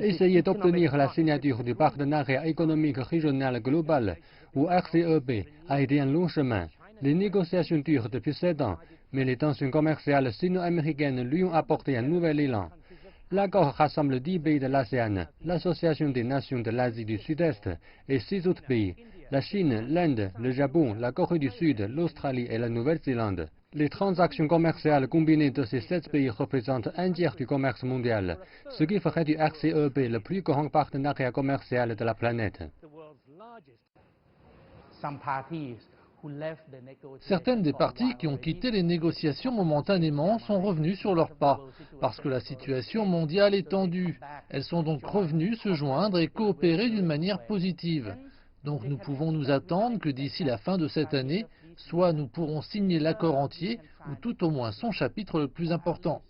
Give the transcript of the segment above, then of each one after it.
Essayer d'obtenir la signature du partenariat économique régional global, ou RCEP, a été un long chemin. Les négociations durent depuis 7 ans, mais les tensions commerciales sino-américaines lui ont apporté un nouvel élan. L'accord rassemble 10 pays de l'ASEAN, l'Association des nations de l'Asie du Sud-Est et 6 autres pays, la Chine, l'Inde, le Japon, la Corée du Sud, l'Australie et la Nouvelle-Zélande. Les transactions commerciales combinées de ces 7 pays représentent un tiers du commerce mondial, ce qui ferait du RCEP le plus grand partenariat commercial de la planète. Certaines des parties qui ont quitté les négociations momentanément sont revenues sur leurs pas, parce que la situation mondiale est tendue. Elles sont donc revenues se joindre et coopérer d'une manière positive. Donc nous pouvons nous attendre que d'ici la fin de cette année, soit nous pourrons signer l'accord entier, ou tout au moins son chapitre le plus important.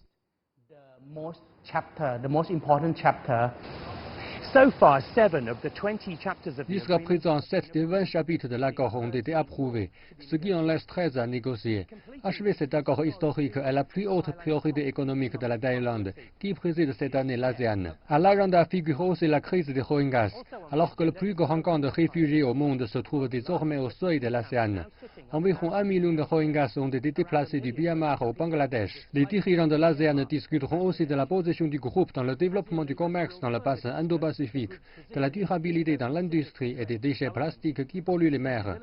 Jusqu'à présent, 7 des 20 chapitres de l'accord ont été approuvés, ce qui en laisse 13 à négocier. Achever cet accord historique est la plus haute priorité économique de la Thaïlande, qui préside cette année l'ASEAN. À l'agenda figure aussi la crise des Rohingyas, alors que le plus grand camp de réfugiés au monde se trouve désormais au seuil de l'ASEAN. Environ 1 million de Rohingyas ont été déplacés du Myanmar au Bangladesh. Les dirigeants de l'ASEAN discuteront aussi de la position du groupe dans le développement du commerce dans le bassin Indo-Pacifique, de la durabilité dans l'industrie et des déchets plastiques qui polluent les mers.